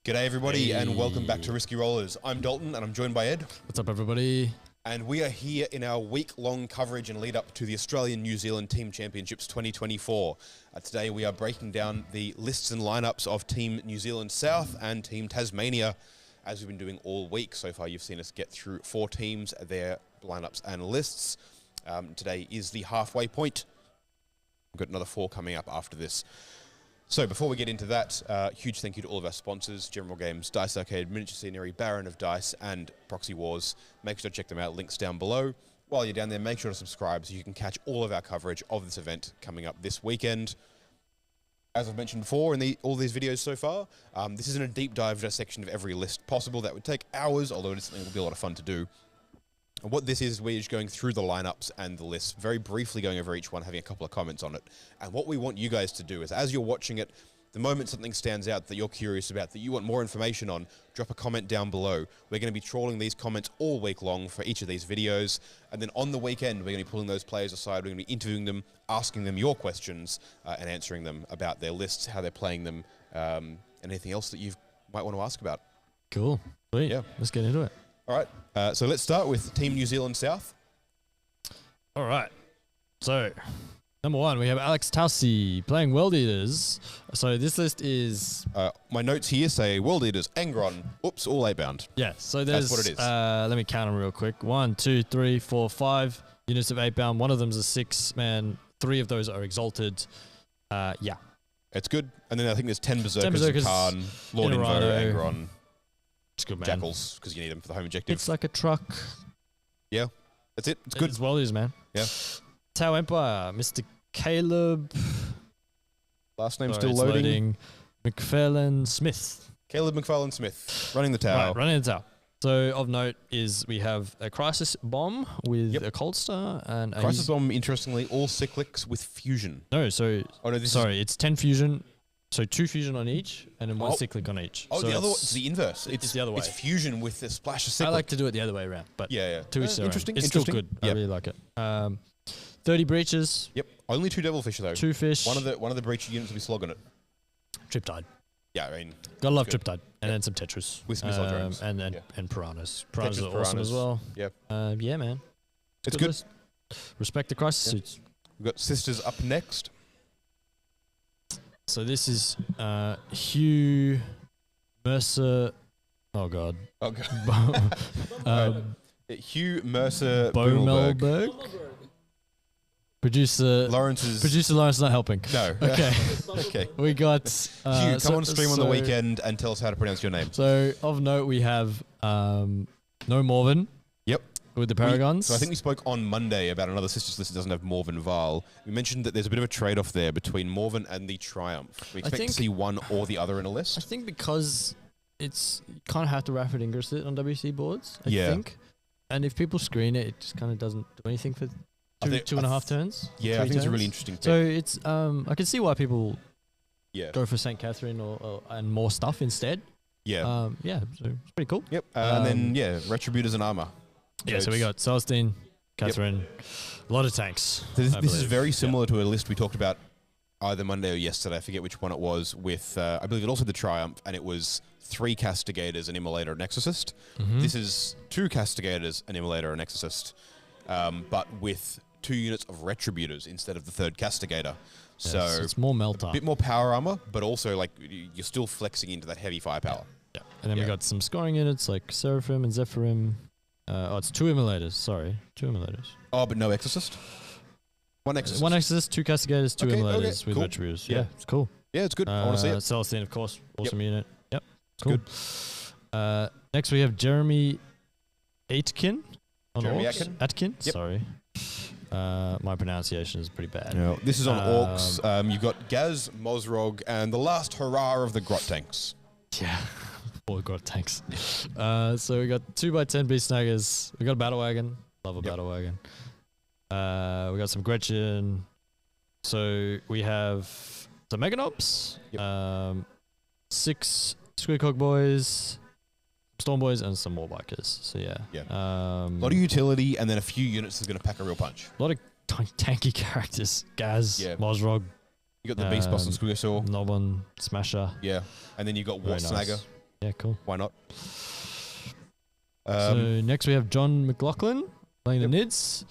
G'day everybody and welcome back to Risky Rollers. I'm Dalton and I'm joined by Ed. What's up everybody? And we are here in our week-long coverage and lead up to the Australian-New Zealand Team Championships 2024. Today we are breaking down the lists and lineups of Team New Zealand South and Team Tasmania, as we've been doing all week. So far you've seen us get through 4 teams, their lineups and lists. Today is the halfway point. We've got another 4 coming up after this. So before we get into that, huge thank you to all of our sponsors, General Games, Dice Arcade, Miniature Scenery, Baron of Dice, and Proxy Wars. Make sure to check them out, links down below. While you're down there, make sure to subscribe so you can catch all of our coverage of this event coming up this weekend. As I've mentioned before in all these videos so far, this isn't a deep dive dissection of every list possible. That would take hours, although it's something that will be a lot of fun to do. And what this is, we're just going through the lineups and the lists, very briefly going over each one, having a couple of comments on it. And what we want you guys to do is, as you're watching it, the moment something stands out that you're curious about, that you want more information on, drop a comment down below. We're going to be trawling these comments all week long for each of these videos. And then on the weekend, we're going to be pulling those players aside. We're going to be interviewing them, asking them your questions, and answering them about their lists, how they're playing them, and anything else that you might want to ask about. Cool. Sweet. Yeah. Let's get into it. All right, so let's start with Team New Zealand South. All right. So, number 1, we have Alex Tausey playing World Eaters. So this list is... my notes here say World Eaters, Angron, oops, all 8-bound. Yeah, so there's... That's what it is. Let me count them real quick. 1, 2, 3, 4, 5 units of 8-bound. One of them's a 6-man. 3 of those are exalted. Yeah. It's good. And then I think there's 10 Berserkers, 10 Berserkers Khan, Lord Invo, Angron. It's good, man. Jackals, because you need them for the home objective. It's like a truck. Yeah, that's it. It's good. It's World Eaters, man. Yeah. Tau Empire, Mr. Caleb. Last name Sorry, still loading. McFarlane Smith. Caleb McFarlane Smith, running the tower. Right, running the tower. So of note is we have a Crisis Bomb with a Cold Star and Crisis Bomb, interestingly, all cyclics with fusion. No, so it's 10 fusion. So 2 fusion on each, and then 1 cyclic on each. Oh, so the other one, it's the inverse. It's the other way. It's fusion with a splash of cyclic. I like to do it the other way around, but yeah. To each their own. Interesting. It's still good. I really like it. 30 breaches. Yep. Only 2 Devilfish though. 2 fish. One of the breach units will be slogging it. Triptide. Yeah, I mean, gotta love Triptide, and then some Tetris with missile drones, and piranhas. Piranhas Tetris are awesome as well. Yep. Yeah, man. It's good. List. Respect the crisis suits. We've got Sisters up next. So this is Hugh Mercer. Oh God. Oh God. Hugh Mercer Bomelberg. Producer Lawrence is not helping. No. Okay. Okay. We got Hugh, come on stream on the weekend and tell us how to pronounce your name. So of note we have No Morven. Yep. With the Paragons. So I think we spoke on Monday about another Sisters list that doesn't have Morven Val. We mentioned that there's a bit of a trade-off there between Morven and the Triumph. We expect to see one or the other in a list. I think because you kind of have to rapid ingress it on WC boards, I think. And if people screen it, it just kind of doesn't do anything for 2.5 turns. Yeah, I think it's a really interesting pick. So it's I can see why people go for St. Catherine and more stuff instead. Yeah. So it's pretty cool. Yep. And then, Retributors and Armor. Yeah, so we got Celestine, Catherine, a lot of tanks. This is very similar to a list we talked about either Monday or yesterday. I forget which one it was with, I believe it also the Triumph, and it was 3 Castigators, an Immolator, and Exorcist. This is 2 Castigators, an Immolator, and Exorcist, but with 2 units of Retributors instead of the 3rd Castigator. So it's more melter. A bit more power armor, but also like you're still flexing into that heavy firepower. Yeah. And then we got some scoring units like Seraphim and Zephyrim. It's 2 Immolators. Sorry, 2 Immolators. Oh, but no Exorcist? 1 Exorcist. 1 Exorcist, 2 Castigators, 2 Immolators with cool. Retributors. Yeah, it's cool. Yeah, it's good. I want to see it. Celestine, of course. Awesome unit. Yep. It's cool. good. Next we have Jeremy Aitken. Jeremy Atkin? Yep. Sorry. My pronunciation is pretty bad. No, this is on Orcs. You've got Gaz, Mozrog, and the last hurrah of the Grot Tanks. Yeah. 4 Grot Tanks. So we got 2x10 Beast Snaggers. We got a Battle Wagon. Love a Battle Wagon. We got some Gretchen. So we have some Meganobs. 6 Squeakog Boys. Storm Boys and some more bikers. So yeah. A lot of utility, and then a few units is going to pack a real punch. A lot of tanky characters. Gaz, Mozrog. You got the Beast Boss and Squigasaur. Nobbin, Smasher. Yeah. And then you got Wart Snagger. Nice. Yeah, cool. Why not? So next we have John McLaughlin playing the Nids.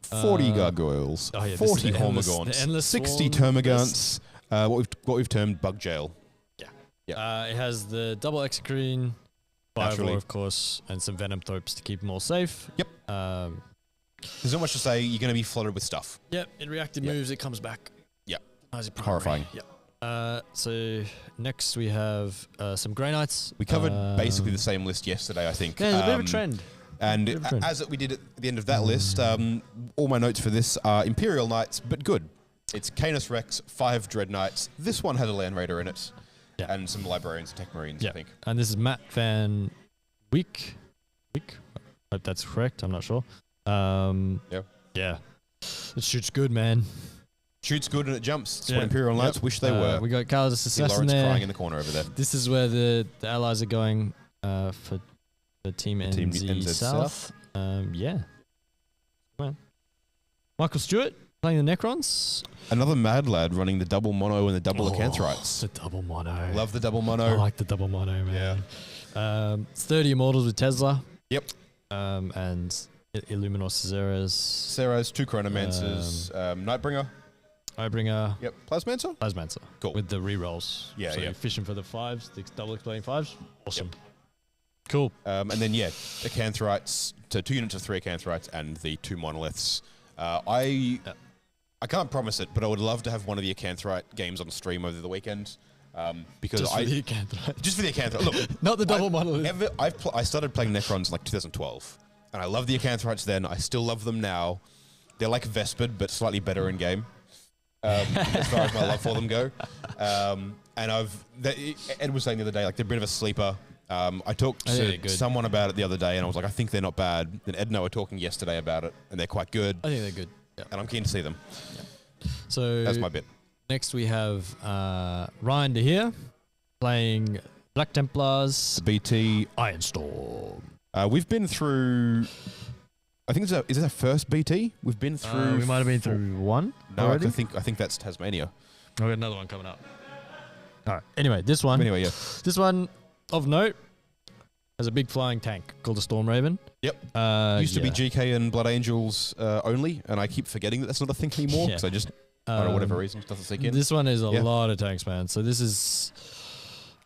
40 gargoyles, 40 Hormagaunts, 60 Termagants, what we've termed Bug Jail. It has the double Exocrine, Firewall, of course, and some Venom Thopes to keep them all safe. Yep. There's not much to say. You're going to be flooded with stuff. Yep. It reactive moves. It comes back. Yep. Horrifying. Yep. So next we have some Grey Knights. We covered basically the same list yesterday, I think. Yeah, there's a bit of a trend. And as we did at the end of that list, all my notes for this are Imperial Knights, but good. It's Canis Rex, 5 Dread Knights. This one had a Land Raider in it. Yeah. And some Librarians and Tech Marines, I think. And this is Matt Van Week. Hope that's correct. I'm not sure. Yeah. It shoots good, man. Shoots good and it jumps. It's what Imperial Knights wish they were. We got Calidus Assassin Lawrence there. crying in the corner over there. This is where the allies are going for the Team NZ South. Yeah. Come on. Michael Stewart playing the Necrons. Another mad lad running the double mono and the double Acanthrites. The double mono. Love the double mono. I like the double mono, man. Yeah. It's 30 Immortals with Tesla. Yep. And Illuminor Cesares. Cesares, 2 Chronomancers, Nightbringer. Yep. Plasmancer. Cool. With the rerolls. Yeah, so you're fishing for the 5s, the double exploding 5s. Awesome. Yep. Cool. And then, Acanthrites, so 2 units of 3 Acanthrites and the 2 Monoliths. I can't promise it, but I would love to have one of the Acanthright games on stream over the weekend. Because just for the Acanthright. Just for the Acanthright. Look, not the double monolith. I started playing Necrons in like 2012, and I love the Acanthrites then. I still love them now. They're like Vespid, but slightly better in game. As far as my love for them go. And Ed was saying the other day, like they're a bit of a sleeper. I talked to someone about it the other day, and I was like, I think they're not bad. Then Ed and I were talking yesterday about it, and they're quite good. I think they're good. Yeah. And I'm keen to see them. Yeah. So that's my bit. Next we have Ryan DeHere playing Black Templars. The BT Ironstorm. We've been through. I think is this our first BT? We've been through. We might have been through one. No, already? I think that's Tasmania. I've got another one coming up. All right. Anyway, this one. This one of note has a big flying tank called a Storm Raven. Yep. Used to be GK and Blood Angels only, and I keep forgetting that that's not a thing anymore because I just, for whatever reason, doesn't sink in. This one is a lot of tanks, man. So this is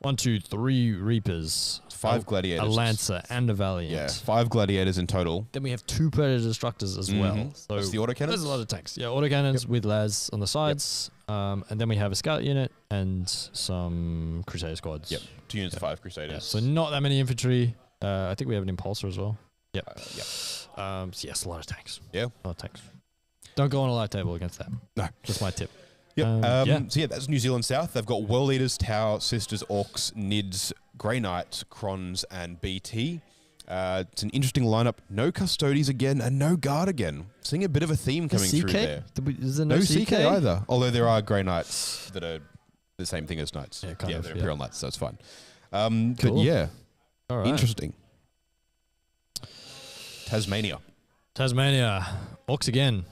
1, 2, 3 Reapers, 5 Gladiators, a Lancer, and a Valiant. Yeah, 5 Gladiators in total. Then we have 2 Predator Destructors as well. So that's the autocannons? There's a lot of tanks. Yeah, autocannons with Laz on the sides. And then we have a Scout unit and some Crusader squads. Yep, 2 units of 5 Crusaders. Yeah, so not that many infantry. I think we have an Impulsor as well. Yep. So yes, a lot of tanks. Yeah. A lot of tanks. Don't go on a light table against that. No. Just my tip. Yep. So that's New Zealand South. They've got World Eaters, Tau, Sisters, Orcs, Nids, Grey Knights, Crons, and BT. It's an interesting lineup. No Custodies again and no Guard again. Seeing a bit of a theme coming through there. Is there no CK either? Although there are Grey Knights that are the same thing as Knights. Yeah, kind of, they're Imperial Knights, so it's fine. Cool. But yeah, all right. Interesting. Tasmania. Orcs again.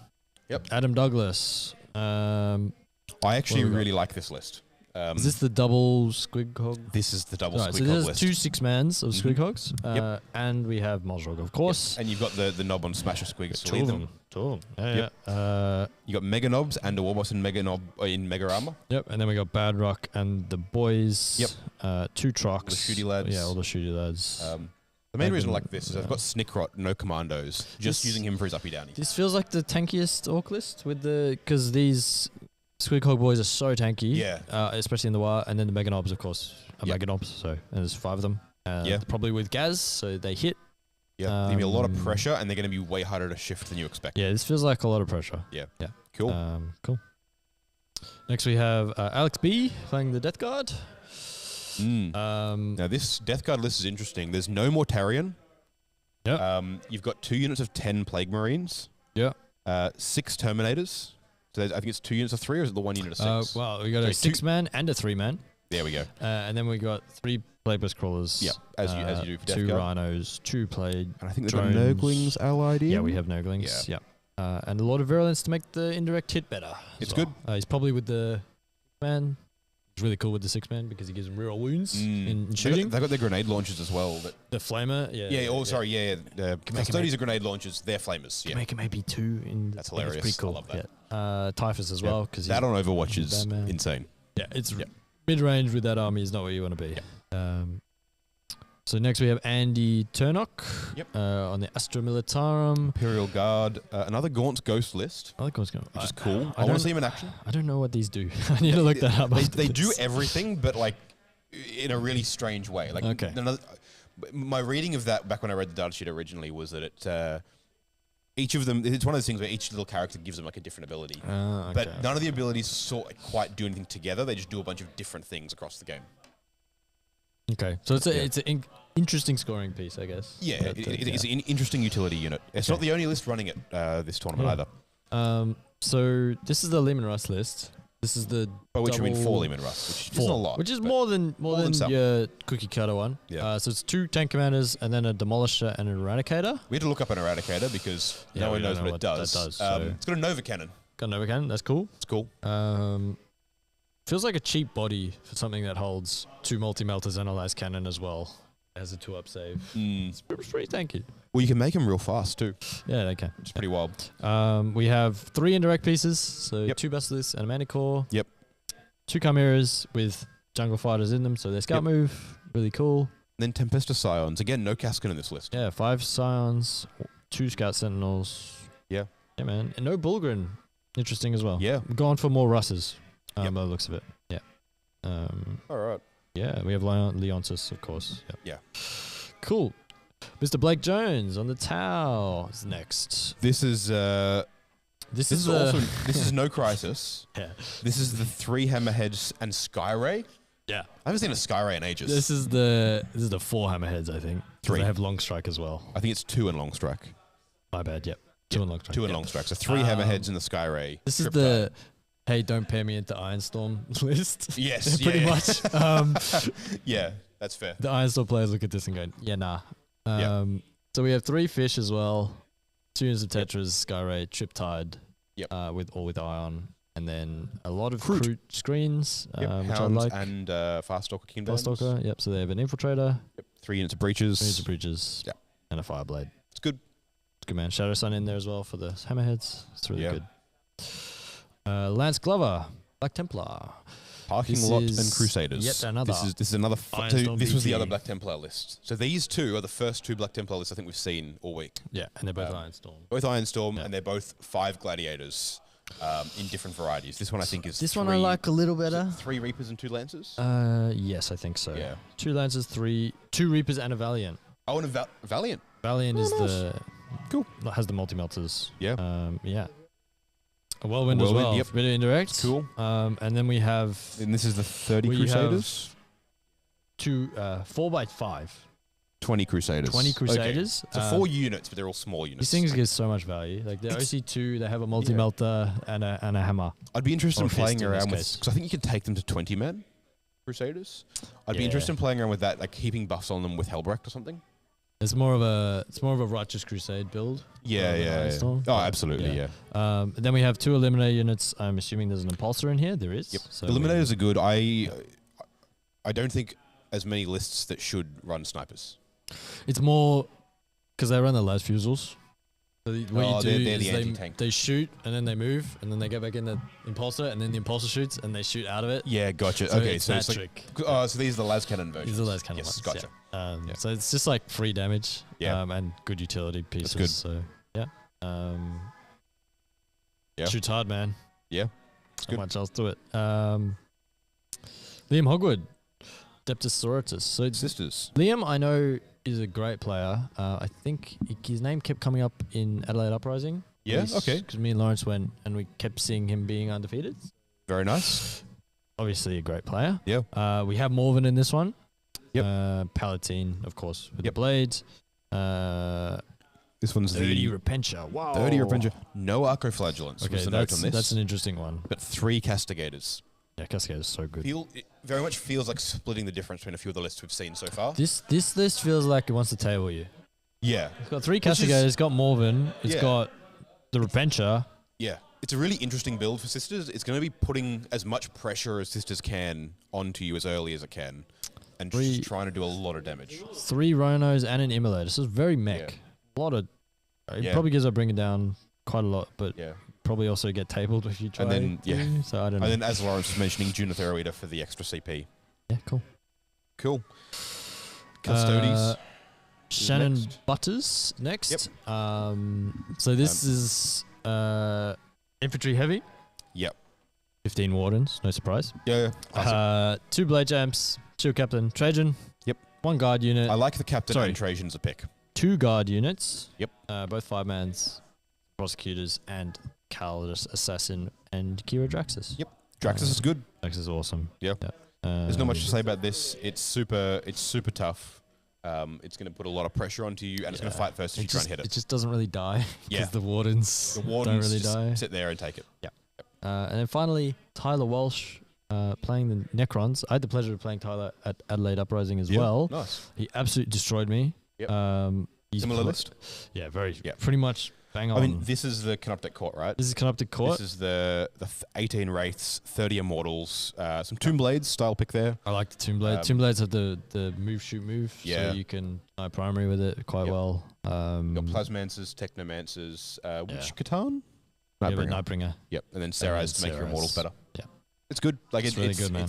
Yep. Adam Douglas. I actually really like this list. Is this the double Squig Hog? This is the double Squig Hog so there's list. 2 6-mans of Squig Hogs. And we have Mozrog, of course. Yep. And you've got the knob on Smasher Squigs to lead them. Two of them. Yeah. You got Mega Knobs and a Warboss in Mega Knob in Mega Armor. Yep. And then we got Bad Rock and the boys. Yep. 2 trucks. The shooty lads. Yeah, all the shooty lads. The main reason I like this is I've got Snickrot, no commandos, just using him for his uppy downy. This feels like the tankiest orc list because these Squig Hog boys are so tanky. Yeah. Especially in the war, and then the Mega Knobs, of course, are Mega Knobs. So and there's 5 of them. Probably with Gaz, so they hit. Yeah. There's gonna be a lot of pressure, and they're gonna be way harder to shift than you expect. Yeah, this feels like a lot of pressure. Yeah. Yeah. Cool. Cool. Next we have Alex B playing the Death Guard. Now this Death Guard list is interesting. There's no Mortarion. Yeah. You've got 2 units of 10 Plague Marines. Yeah. 6 Terminators. So I think it's 2 units of 3, or is it the 1 unit of 6? Well, we got a 6-man and a 3-man. There we go. And then we got 3 Plagueburst crawlers. Yeah, as you do for Death 2 Guard. rhinos, 2 plague. And I think they've got drones. Nurglings allied in. Yeah, we have Nurglings. Yeah. And a lot of virulence to make the indirect hit better. It's well. good. He's probably with the 6-man. He's really cool with the 6-man because he gives him real wounds in shooting. They've got their grenade launchers as well. The flamer, Custodians are grenade launchers. They're flamers. Yeah, make it maybe 2 in. That's hilarious. It's pretty cool. I love that. Yeah. Typhus as well because that on Overwatch is insane. Yeah, it's mid-range with that army is not where you want to be. Yeah. So next we have Andy Turnock on the Astra Militarum. Imperial Guard, another Gaunt's Ghost list. I like what's going which is cool. I want to see him in action. I don't know what these do. I need to look that up. They do everything, but like in a really strange way. Like my reading of that back when I read the data sheet originally was that it each of them, it's one of those things where each little character gives them like a different ability. But none of the abilities quite do anything together. They just do a bunch of different things across the game. Okay, so it's an interesting scoring piece, I guess. Yeah, it's an interesting utility unit. It's not the only list running it this tournament either. So this is the Lehman Russ list. This is the by which you mean 4 Lehman Russ, which isn't a lot. Which is more than your cookie cutter one. Yeah. So it's 2 tank commanders and then a demolisher and an eradicator. We had to look up an eradicator because no one knows what it does. That does it's got a Nova Cannon. Got a Nova Cannon. That's cool. It's cool. Feels like a cheap body for something that holds 2 multi-melters and a las cannon as well. It has a 2-up save. It's pretty tanky. Well, you can make them real fast too. Yeah, they can. It's pretty wild. We have 3 indirect pieces, so 2 Basilisks and a Manticore. Yep. 2 Chimeras with jungle fighters in them, so their scout move, really cool. And then Tempesta Scions. Again, no Cascan in this list. Yeah, 5 Scions, 2 Scout Sentinels. Yeah. Yeah, man. And no Bullgren. Interesting as well. Yeah. I'm going for more Russes. By the looks of it. Yeah. All right. Yeah, we have Leontis, of course. Yep. Yeah. Cool. Mr. Blake Jones on the Tau is next. This is this is no crisis. Yeah. This is the 3 Hammerheads and Skyray. Yeah. I haven't seen a Skyray in ages. This is the 4 Hammerheads, I think. 3. They have long strike as well. I think it's 2 and long strike. My bad. Yep. 2 and long strike. 2 and long strike. So 3 Hammerheads in the Skyray. This is the hey, don't pair me into Ironstorm list. Yes, pretty much. Yeah, that's fair. The Ironstorm players look at this and go, yeah, nah. So we have 3 fish as well, 2 units of Tetras, Skyray, Triptide, with Ion, and then a lot of Kroot screens, which I like. And Farstalker Kingdoms. Farstalker, yep. So they have an Infiltrator. Yep. 3 units of Breaches. 3 units of Breaches. Yeah. And a Fireblade. It's good. It's good, man. Shadow Sun in there as well for the Hammerheads. It's really good. Lance Glover, Black Templar. Parking Lot and Crusaders. Yet another. This is another. This was the other Black Templar list. So these 2 are the first 2 Black Templar lists I think we've seen all week. Yeah, and they're both Ironstorm. Both Ironstorm, and they're both 5 Gladiators in different varieties. This one I think is this 3, one I like a little better. 3 Reapers and 2 Lancers. Yes, I think so. Yeah, 2 Lancers, 2 Reapers, and a Valiant. Oh, and a Valiant. Valiant is nice. cool. Has the multi melters. Yeah. Yeah. A Whirlwind as well. Yep. Bit of indirect. Cool. And then we have. And this is the 30 Crusaders. 4x5. 20 Crusaders. 20 Crusaders. Okay. So 4 units, but they're all small units. These things get so much value. Like the OC2, they have a multi melter and a hammer. I'd be interested in playing around with, because I think you can take them to 20 men. Crusaders. I'd be interested in playing around with that, like keeping buffs on them with Helbrecht or something. It's more of a Righteous Crusade build. Yeah. Oh, absolutely, yeah. Then we have 2 Eliminator units. I'm assuming there's an Impulsor in here. There is. Yep. So Eliminators are good. I don't think as many lists that should run snipers. It's more because they run the las fusils. So what you do they're the is anti-tank. they shoot and then they move and then they get back in the Impulsor and then the Impulsor shoots and they shoot out of it. Yeah, gotcha. So okay, it's so that it's like, trick. so these are the las cannon versions. These are the las cannon yes, ones. Gotcha. So it's just like free damage. Yeah. And good utility pieces. That's good. So yeah. Yeah. Shoots hard, man. Yeah. Not much else to it. Liam Hogwood, Deptus Soritus. So Sisters. Liam, I know, is a great player. I think his name kept coming up in Adelaide Uprising. Yeah, okay. Because me and Lawrence went and we kept seeing him being undefeated. Very nice. Obviously a great player. Yeah. We have Morven in this one. Yep. Palatine, of course, with the blades. This one's 30 the Repentia. Wow. 30 Repentia. No Arcoflagellants Okay, was the note on this. that's an interesting one. But 3 Castigators. Yeah, Cascade is so good. It very much feels like splitting the difference between a few of the lists we've seen so far. This list feels like it wants to table you. Yeah. It's got 3 Cascades, it's got Morven, it's got the Repentia. Yeah. It's a really interesting build for Sisters. It's going to be putting as much pressure as Sisters can onto you as early as it can. And just trying to do a lot of damage. 3 Rhinos and an Immolator. This is very mech. A lot of... It probably gives up bringing down quite a lot, but probably also get tabled if you try. And then, so I don't know. And then, as Lawrence was mentioning, Junithero Eater for the extra CP. Yeah, cool. Cool. Custodes. Shannon next. Butters next. Yep. So this is infantry heavy. Yep. 15 Wardens, no surprise. Yeah. 2 Blade Champs, Shield Captain, Trajan. Yep. 1 Guard unit. I like the Captain and Trajan's a pick. 2 Guard units. Yep. Both 5-mans, Prosecutors, and Calidus Assassin and Kira Draxus. Yep. Draxus is good. Draxus is awesome. Yeah. There's not much to say about this. It's super tough. It's going to put a lot of pressure onto you, and it's going to fight first if you try and hit it. It just doesn't really die because the Wardens don't really die. Sit there and take it. Yeah. And then finally, Tyler Walsh playing the Necrons. I had the pleasure of playing Tyler at Adelaide Uprising as well. Nice. He absolutely destroyed me. Yep. Similar list? Yeah, pretty much bang on. I mean, this is the Canoptic Court, right? This is Canoptic Court. This is the 18 Wraiths, 30 Immortals, some Tomb Blades style pick there. I like the Tomb Blades. Tomb Blades have the move, shoot, move. Yeah. So you can primary with it quite well. You've got Plasmancers, Technomancers, which Catan? Nightbringer. Yep. And then Saraz to make your Immortals better. Yeah. It's good. Like it's really good, man.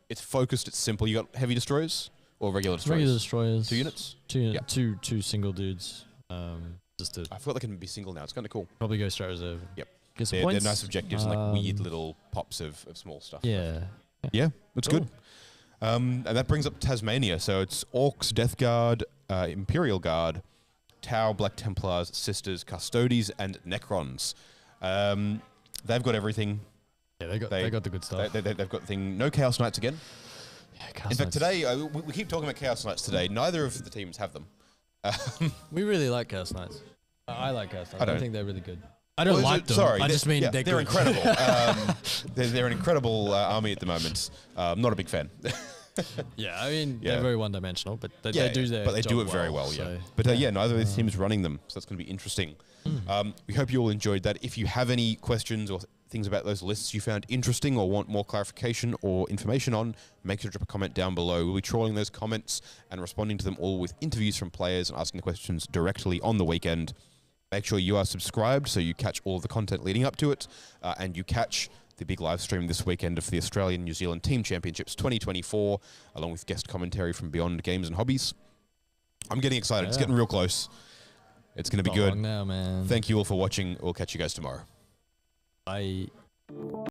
It's focused, it's simple. You got heavy destroyers or regular destroyers? Regular destroyers. 2 units? Two single dudes. I forgot they can be single now. It's kind of cool. Probably go straight reserve. Yep. They're nice objectives and like weird little pops of small stuff. Yeah. Yeah, it's good. And that brings up Tasmania. So it's Orcs, Death Guard, Imperial Guard, Tau, Black Templars, Sisters, Custodes, and Necrons. They've got everything. Yeah, they got the good stuff. They've got the thing. No Chaos Knights again. Yeah, Chaos In fact, Knights. today, we keep talking about Chaos Knights today. Neither of the teams have them. We really like Chaos Knights. I like Chaos Knights. I think they're really good. I Well, don't like them. sorry, I just mean they're good. incredible. They're an incredible army at the moment. Not a big fan. Yeah, I mean, they're very one-dimensional, but they do their But they do job it very well, so, But neither of these teams running them, so that's going to be interesting. We hope you all enjoyed that. If you have any questions or things about those lists you found interesting or want more clarification or information on, make sure to drop a comment down below. We'll be trawling those comments and responding to them all with interviews from players and asking the questions directly on the weekend. Make sure you are subscribed so you catch all of the content leading up to it, and you catch the big live stream this weekend for the Australian New Zealand Team Championships 2024, along with guest commentary from Beyond Games and Hobbies. I'm getting excited. It's getting real close. It's going to be good. Now, man. Thank you all for watching. We'll catch you guys tomorrow. Bye.